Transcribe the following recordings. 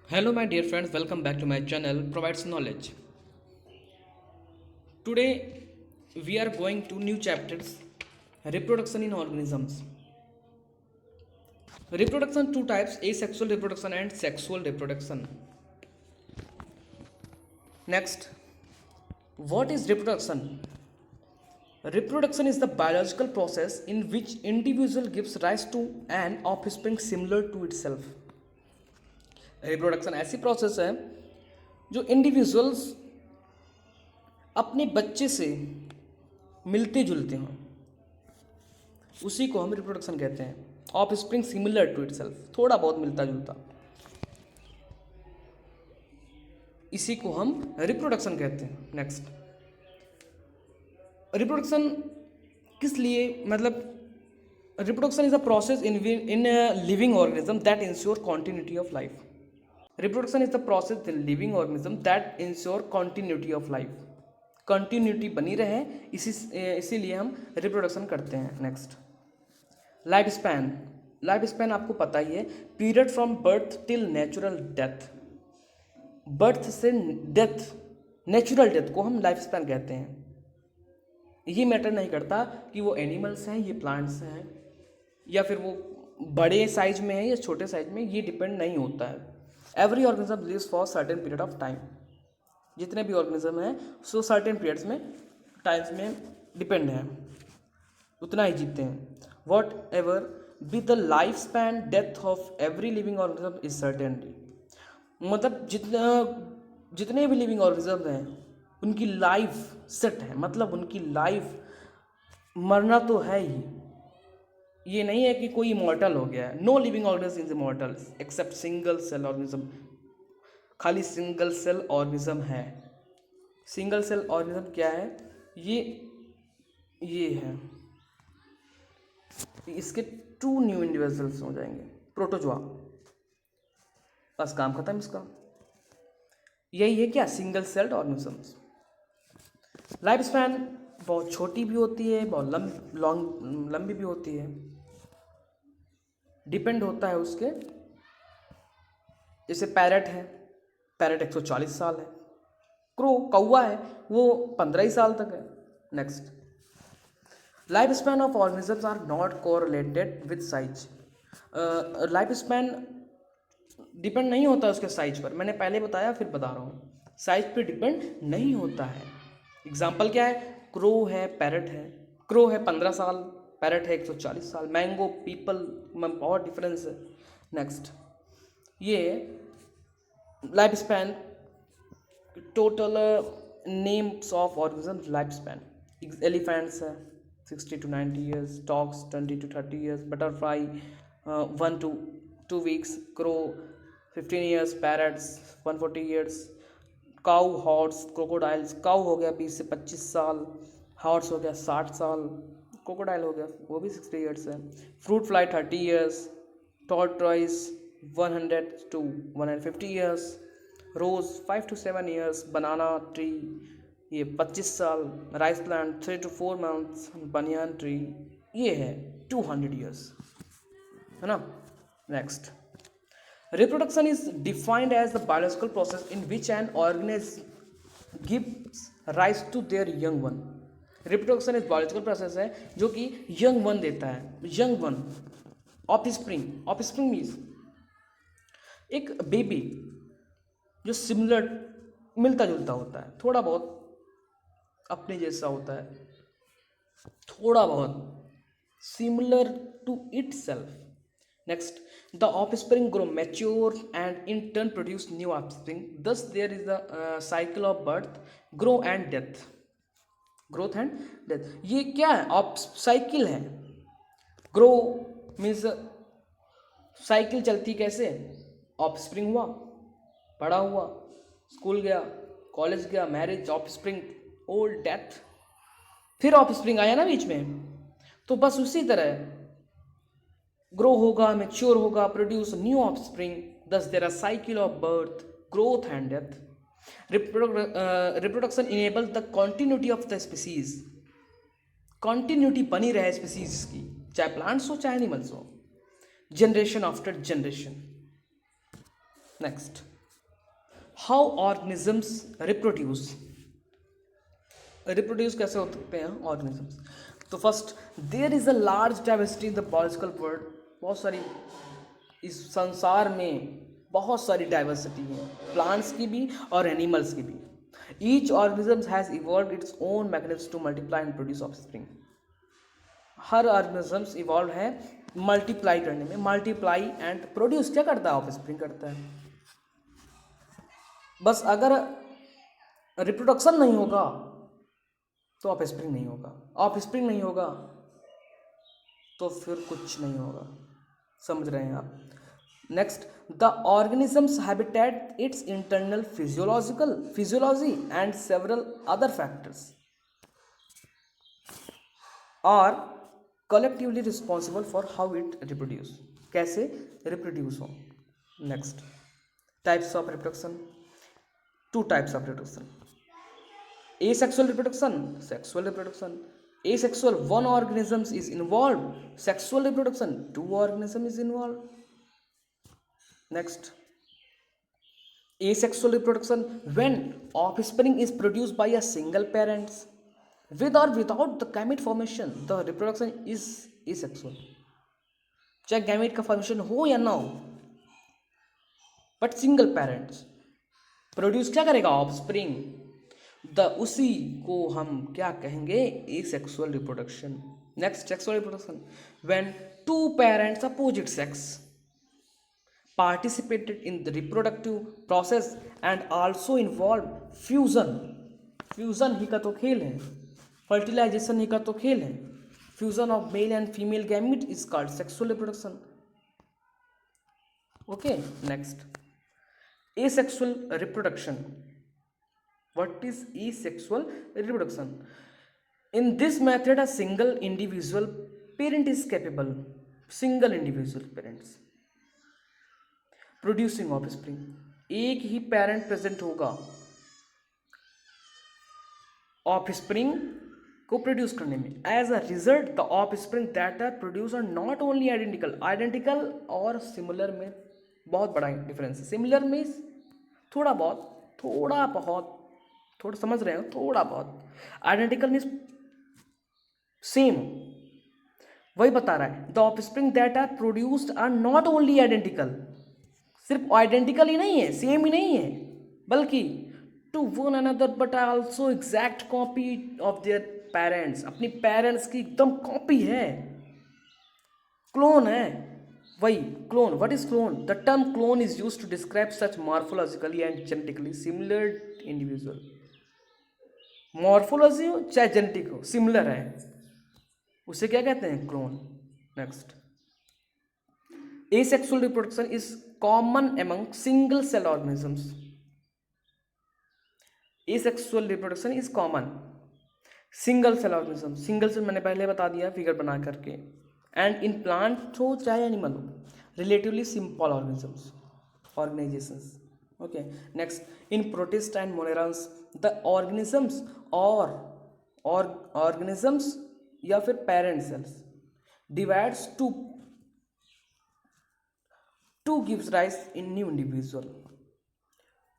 Hello, my dear friends, welcome back to my channel Provides Knowledge. Today, we are going to new chapters reproduction in organisms. Reproduction two types asexual reproduction and sexual reproduction. Next, what is reproduction? Reproduction is the biological process in which individual gives rise to an offspring similar to itself. Reproduction ऐसी process है जो individuals अपने बच्चे से मिलते जुलते हों, उसी को हम रिप्रोडक्शन कहते हैं. Offspring similar to itself, थोड़ा बहुत मिलता जुलता, इसी को हम रिप्रोडक्शन कहते हैं. नेक्स्ट, रिप्रोडक्शन किस लिए, मतलब reproduction is a process in living organism that ensure continuity of life. Reproduction is the process in living organism that ensure continuity of life. Continuity बनी रहे, इसीलिए हम रिप्रोडक्शन करते हैं. Next, life span. Life span आपको पता ही है, period from birth till natural death. Birth से डेथ, नेचुरल डेथ को हम लाइफ स्पैन कहते हैं. ये मैटर नहीं करता कि वो एनिमल्स हैं, ये प्लांट्स हैं, या फिर वो बड़े साइज में है या छोटे साइज में, ये डिपेंड नहीं होता है. Every organism lives for certain period of time. जितने भी ऑर्गेनिज्म हैं सो सर्टेन पीरियड्स में, टाइम्स में डिपेंड है, उतना ही जीते हैं. Whatever be the life span, death of every living organism is certainly. मतलब जितने भी लिविंग ऑर्गेनिज्म हैं उनकी लाइफ सेट है, मतलब उनकी लाइफ, मरना तो है ही. ये नहीं है कि कोई इमॉर्टल हो गया है. No living organism is immortal except single cell organism. खाली सिंगल सेल ऑर्गेनिज्म है. सिंगल सेल ऑर्गेनिज्म क्या है? ये है. इसके टू न्यू इंडिविजुअल्स हो जाएंगे, प्रोटोजोआ, बस काम खत्म इसका. यही है क्या, single celled organisms. Life span बहुत छोटी भी होती है, बहुत लंबी भी होती है, डिपेंड होता है उसके. जैसे पैरट है, पैरट 140 साल है. कौवा है, वो 15 ही साल तक है. Next, life span of organisms are not correlated with size. Life span depend नहीं होता उसके साइज पर. मैंने पहले बताया, फिर बता रहा हूँ, साइज पे डिपेंड नहीं होता है. एग्जाम्पल क्या है? क्रो है, पैरट है. क्रो है 15 साल, पैरट है 140 साल. मैंगो, पीपल में बहुत डिफरेंस है. नेक्स्ट, ये life span, total names of organism life span. Elephants है 60 to 90 years, dogs 20 to 30 years, butterfly 1 to 2 weeks, crow 15 years, parrots 140 years, cow, horse, crocodiles. Cow हो गया 20 से 25 साल, हॉर्स हो गया 60 साल, क्रोकोडाइल हो गया वो भी 60 ईयर्स है. Fruit fly 30 years, tortoise 100 to 150 years, rose 5 to 7 years, banana tree ये 25 साल, rice plant 3 to 4 months, banyan tree ये है 200 ईयर्स, है ना. Next, reproduction is defined as the biological process in which an organism gives rise to their young one. reproduction एक biological process है जो कि young one देता है. young one, offspring. offspring means एक बेबी जो सिमिलर, मिलता जुलता होता है, थोड़ा बहुत अपने जैसा होता है, थोड़ा बहुत similar to itself. Next, the offspring grow mature and in turn produce new offspring. Thus, there is a cycle of birth, grow and death. Growth and death. ये क्या है? साइकिल है. ग्रो मीन्स साइकिल चलती कैसे? Offspring हुआ, बड़ा हुआ, school गया, कॉलेज गया, मैरिज, ऑफस्प्रिंग, ओल्ड, डेथ, फिर ऑफस्प्रिंग आया ना बीच में. तो बस उसी तरह ग्रो होगा, मेच्योर होगा, produce new offspring. Thus there are cycle of birth, growth and death. Reproduction enable the continuity of the species. Continuity बनी रहे स्पीसीज की, चाहे प्लांट्स हो चाहे एनिमल्स हो, generation after generation. Next, how organisms reproduce, reproduce कैसे होते हैं ऑर्गेनिजम्स? तो first, there is a large diversity in the biological world, बहुत सारी इस संसार में बहुत सारी डाइवर्सिटी है, प्लांट्स की भी और एनिमल्स की भी। Each organism has evolve its own mechanism to multiply and produce offspring. Her organisms evolve है मल्टीप्लाई करने में, मल्टीप्लाई एंड प्रोड्यूस क्या करता है? ऑफस्प्रिंग करता है। बस अगर रिप्रोडक्शन नहीं होगा तो ऑफस्प्रिंग नहीं होगा, ऑफस्प्रिंग नहीं होगा तो फिर कुछ नहीं होगा। समझ रहे हैं आप? Next, the organisms habitat its internal physiology and several other factors are collectively responsible for how it reproduce, कैसे रिप्रोड्यूस हो। Next, types of reproduction, two types of reproduction, asexual reproduction, sexual reproduction. Asexual, one organism is involved. Sexual reproduction, two organism is involved. Next, asexual reproduction, when offspring is produced by a single parent with or without the gamete formation, the reproduction is asexual. चाहे gamete का formation हो या ना हो, but single parents produce क्या करेगा? Offspring. उसी को हम क्या कहेंगे? Asexual reproduction. Next, sexual reproduction, when two parents opposite sex participated in the reproductive process and also involved fusion. Fusion ही का तो खेल है, फर्टिलाइजेशन ही का तो खेल है। Fusion of male and female gamete is called sexual reproduction. Okay, next, asexual reproduction. What is asexual reproduction? In this method, a single individual parent is capable, single individual parents, producing offspring. एक ही parent present होगा offspring को produce करने में। As a result, the offspring that are produce are not only identical और similar में बहुत बड़ा डिफरेंस है। सिमिलर मीन्स थोड़ा बहुत, थोड़ा समझ रहे हो, थोड़ा बहुत। आइडेंटिकल मीन्स सेम, वही बता रहा है। The offspring that are produced are not only identical, सिर्फ आइडेंटिकल ही नहीं है, सेम ही नहीं है, बल्कि to one another but also exact copy of their parents, अपनी पेरेंट्स की एकदम कॉपी है, क्लोन है। वही clone, what is clone? The term clone is used to describe such morphologically and genetically similar individual. Morphology हो चाहे genetic हो, similar है, उसे क्या कहते हैं? Clone. Next, asexual reproduction is common among single cell organisms. Asexual reproduction is common single cell organism, single cell मैंने पहले बता दिया फिगर बना करके, एंड इन प्लांट हो चाहे एनिमल हो, relatively simple organisations. Okay, next, in protist and monerans the organisms और ऑर्गेनिजम्स या फिर parent cells divides to gives rise in new individual,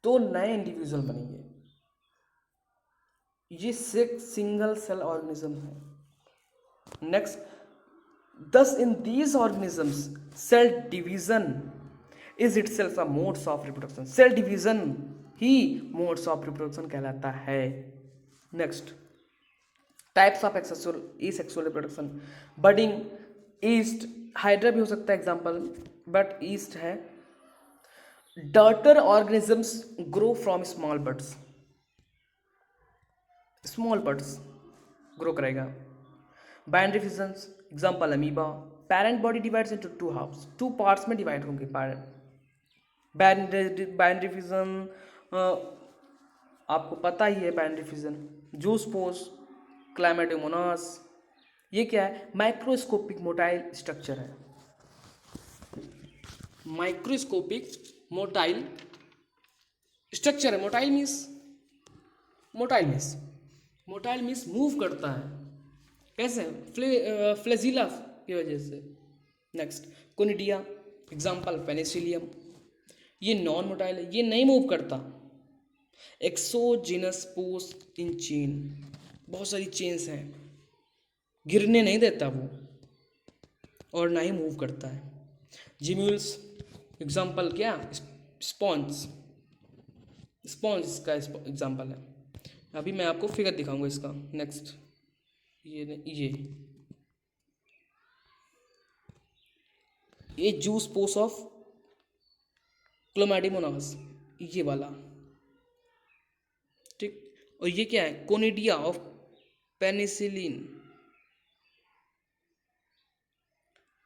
तो नए इंडिविजुअल बनेंगे। ये सिंगल सेल ऑर्गेनिज्म है। Next, thus in these organisms cell division is itself a modes of reproduction, cell division ही modes of reproduction कहलाता है। Next, types of asexual reproduction, budding, yeast, hydra भी हो सकता है एग्जाम्पल, बट ईस्ट है। Daughter organisms grow from small buds, small buds grow करेगा। Binary fissions, example amoeba. Parent body divides into two halves, two parts में divide होंगे binary fission, आपको पता ही है बाइनरी फिजन। जूस्पोस, क्लाइमेटोमोनास, ये क्या है? माइक्रोस्कोपिक मोटाइल स्ट्रक्चर है, माइक्रोस्कोपिक मोटाइल स्ट्रक्चर है। मोटाइल मीन्स मूव करता है, कैसे? फ्लेजिला की वजह से। नेक्स्ट, कोनिडिया, एग्जाम्पल पेनिसिलियम, ये नॉन मोटाइल है, ये नहीं मूव करता, एक्सोजिनस पोस्ट इन चेन, बहुत सारी चेन्स हैं, गिरने नहीं देता वो और ना ही मूव करता है। जिम्यूल्स एग्जाम्पल क्या, स्पॉन्ज, स्पॉन्ज इसका एग्जाम्पल है। अभी मैं आपको फिगर दिखाऊंगा इसका। नेक्स्ट ये जूस पोस ऑफ क्लोमैडिमोनास, ये वाला, ठीक। और ये क्या है, कोनिडिया ऑफ पेनिसिलिन,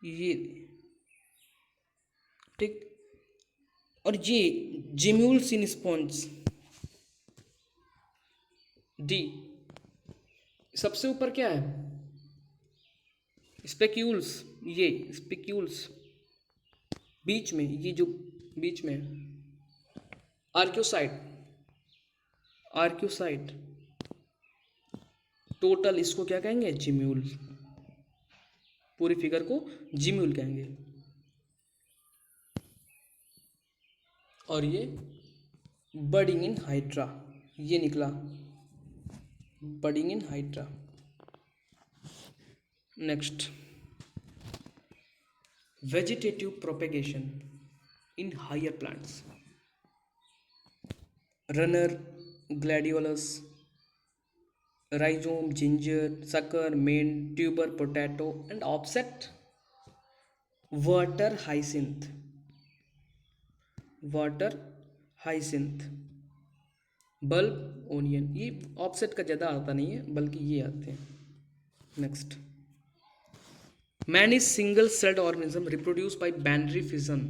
ये, ठीक। और ये जिम्यूल्स इन स्पॉन्ज, डी। सबसे ऊपर क्या है, स्पेक्यूल्स, ये स्पेक्यूल्स, बीच में, ये जो बीच में आर्क्योसाइट, आर्क्योसाइट, टोटल इसको क्या कहेंगे, जिम्यूल, पूरी फिगर को जिम्यूल कहेंगे। और ये बडिंग इन हाइड्रा, ये निकला budding in hydra. Next, vegetative propagation in higher plants, runner, gladiolus, rhizome, ginger, sucker, mint, tuber, potato, and offset, water hyacinth, water hyacinth, bulb, onion। ये ऑफसेट का ज़्यादा आता नहीं है, बल्कि ये आते हैं। Next, man is single celled organism reproduce by binary fission.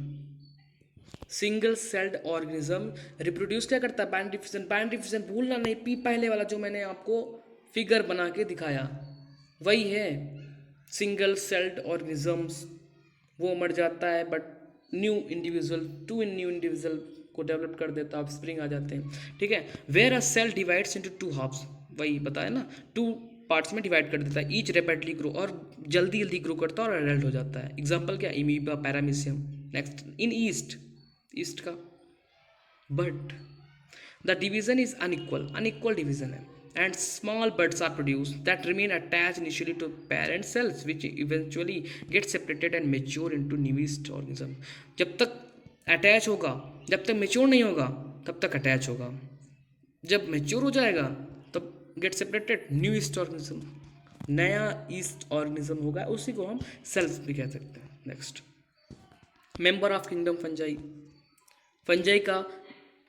Single celled organism reproduce क्या करता है, बाइनरी फिजन। बाइनरी फिजन भूलना नहीं, पी पहले वाला जो मैंने आपको फिगर बना के दिखाया वही है। सिंगल सेल्ड ऑर्गेनिजम्स, वो मर जाता है but new individual, new individual को डेवलप कर देता है, स्प्रिंग आ जाते हैं, ठीक है। Where a cell divides into two halves, वही बताया ना, टू पार्ट्स में डिवाइड कर देता है, ईच रैपिडली ग्रो, और जल्दी जल्दी ग्रो करता है और एडल्ट हो जाता है। एग्जाम्पल क्या, इमीबा, पैरामीशियम। नेक्स्ट, इन ईस्ट, ईस्ट का, but the division is unequal, unequal division है, and small buds are produced that remain attached initially to parent cells which eventually get separated and mature into newest organism। जब तक attach होगा, जब तक mature नहीं होगा तब तक अटैच होगा, जब मेच्योर हो जाएगा तब get separated, new yeast organism, नया ईस्ट ऑर्गेनिज्म होगा, उसी को हम सेल्स भी कह सकते हैं। Next, member of kingdom fungi, fungi का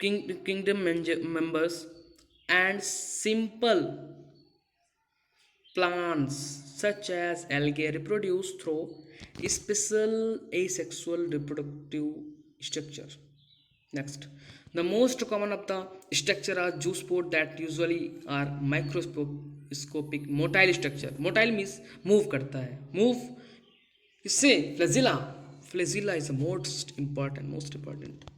kingdom members and simple plants such as algae reproduce through special asexual reproductive structure। Next, the most common of the structure are zoospore that usually are microscopic motile structure। motile means move करता है, move इससे flagella, flagella is the most important।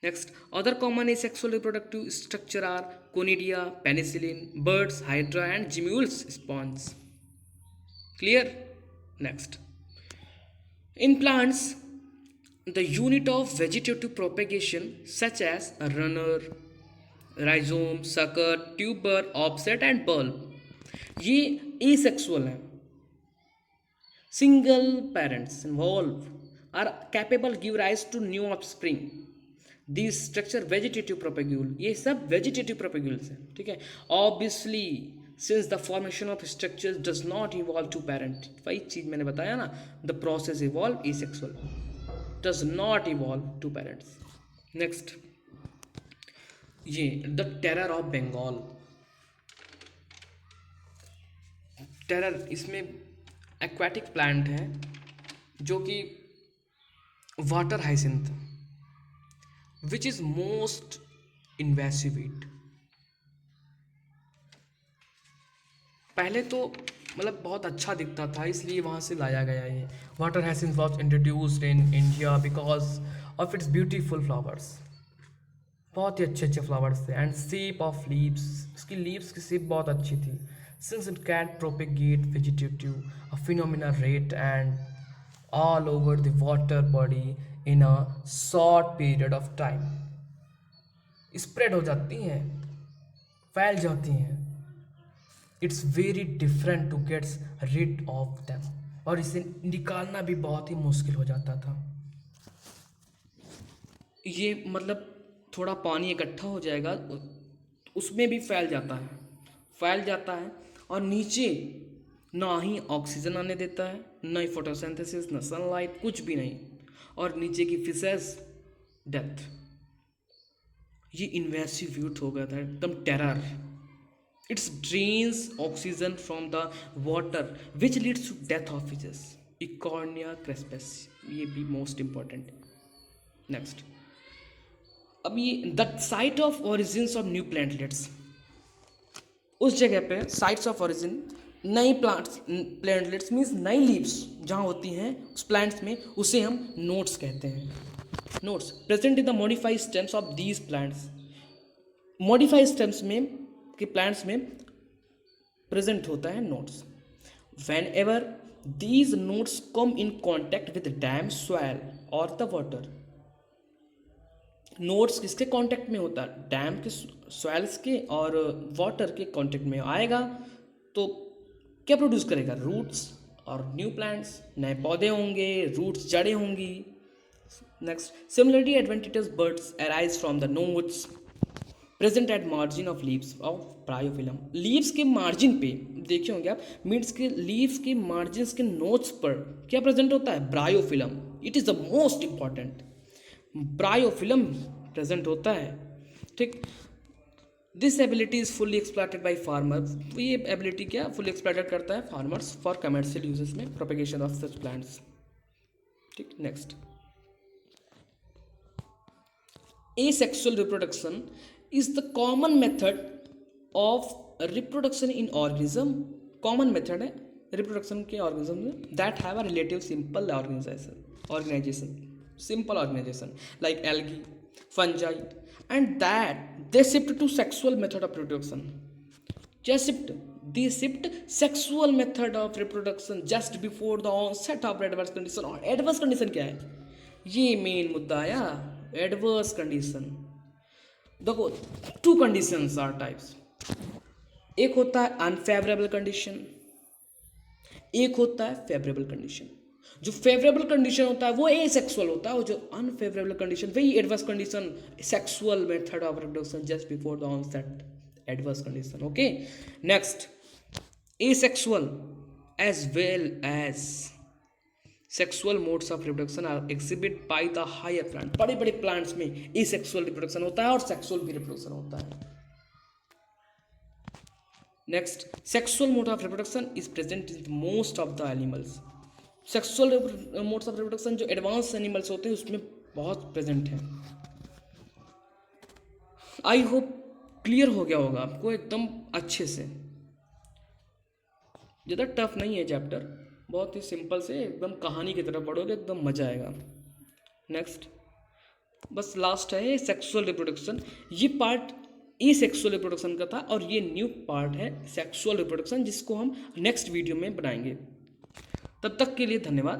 Next, other common asexual reproductive structure are conidia, penicillin, birds, hydra, and gemmules sponge। Clear? Next, in plants, the unit of vegetative propagation such as a runner, rhizome, sucker, tuber, offset, and bulb, ये asexual है। Single parents involved are capable give rise to new offspring। This structure vegetative propagule, ये सब vegetative propagules हैं, ठीक है। Obviously since the formation of structures does not involve two parent, वही चीज़ मैंने बताया ना, the process involve asexual, does not involve two parents. Next, ये the terror of Bengal, terror, इसमें एक्वाटिक प्लांट है जो कि water hyacinth, which is most invasive weed। पहले तो मतलब बहुत अच्छा दिखता था, इसलिए वहाँ से लाया गया ये। Water hyacinth was introduced in India because of its beautiful flowers, बहुत ही अच्छे अच्छे फ्लावर्स थे, एंड शेप ऑफ लीव्स, इसकी लीव्स की शेप बहुत अच्छी थी। Since it can propagate vegetative a phenomena rate and all over the water body in a short period of time, spread हो जाती हैं, फैल जाती हैं। It's very different to gets rid of them, और इसे निकालना भी बहुत ही मुश्किल हो जाता था। ये मतलब थोड़ा पानी इकट्ठा हो जाएगा, उसमें भी फैल जाता है, और नीचे ना ही ऑक्सीजन आने देता है, ना ही फोटोसिंथेसिस, ना सनलाइट, कुछ भी नहीं, और नीचे की फिशेस डेथ। ये इन्वेसिव यूथ हो गया था, एकदम terror. Its drains oxygen from the water which leads to death of fishes, Eichhornia crassipes, ये भी मोस्ट इंपॉर्टेंट। नेक्स्ट, अब ये the site of origins of new plantlets, उस जगह पे साइट्स ऑफ ओरिजिन नई प्लेटलेट्स मीन्स नई लीव्स जहाँ होती हैं उस प्लांट्स में, उसे हम नोड्स कहते हैं। Nodes present in the modified stems of these plants, modified stems में के प्लांट्स में प्रेजेंट होता है nodes. When ever these nodes come in contact with dam soil और द वाटर, नोड्स किसके कांटेक्ट में होता है? डैम के, सॉइल्स के और वाटर के कांटेक्ट में आएगा तो क्या प्रोड्यूस करेगा? रूट्स और न्यू प्लांट्स, नए पौधे होंगे, रूट्स, जड़ें होंगी। Next, similarly adventitious buds arise from the nodes present at margin of leaves of Bryophyllum. Leaves के मार्जिन पे देखे होंगे आप, मीन्स के लीव्स के मार्जिन के नोट्स पर क्या प्रेजेंट होता है? Bryophyllum. It is the most important, bryophyllum present होता है, ठीक। This ability is fully exploited by farmers, ये एबिलिटी क्या फुल्ली एक्सप्लॉइटेड करता है फार्मर्स फॉर कमर्शियल यूजेस में, प्रोपेगेशन ऑफ सच प्लांट्स, ठीक। Next, asexual reproduction is the common method of reproduction in organism, common method है reproduction के organism में that have a relative simple organisation, simple organization like algae, fungi, and that they shift to sexual method of reproduction. They shift sexual method of reproduction just before the onset of adverse condition. और adverse condition क्या है? ये main मुद्दा आया, adverse condition। देखो, two conditions are types, एक होता है unfavorable condition, एक होता है favorable condition। जो फेवरेबल कंडीशन होता है वो एसेक्सुअल होता है, और जो अनफेवरेबल कंडीशन वही adverse condition, sexual method of reproduction just before the onset adverse condition. Okay, next, asexual as well as sexual modes of reproduction are exhibit by the higher plant. बड़े बड़े plants में asexual reproduction होता है और sexual भी reproduction होता है। Next, sexual mode of reproduction is present in most of the animals. Sexual modes of reproduction जो एडवांस एनिमल्स होते हैं उसमें बहुत प्रेजेंट है। आई होप क्लियर हो गया होगा आपको एकदम अच्छे से, ज़्यादा टफ नहीं है चैप्टर, बहुत ही सिंपल से एकदम कहानी की तरह पढ़ोगे, एकदम मजा आएगा। नेक्स्ट, बस लास्ट है सेक्सुअल रिप्रोडक्शन। ये पार्ट ई सेक्सुअल रिप्रोडक्शन का था और ये न्यू पार्ट है सेक्सुअल रिप्रोडक्शन, जिसको हम नेक्स्ट वीडियो में बनाएंगे। तब तक के लिए धन्यवाद।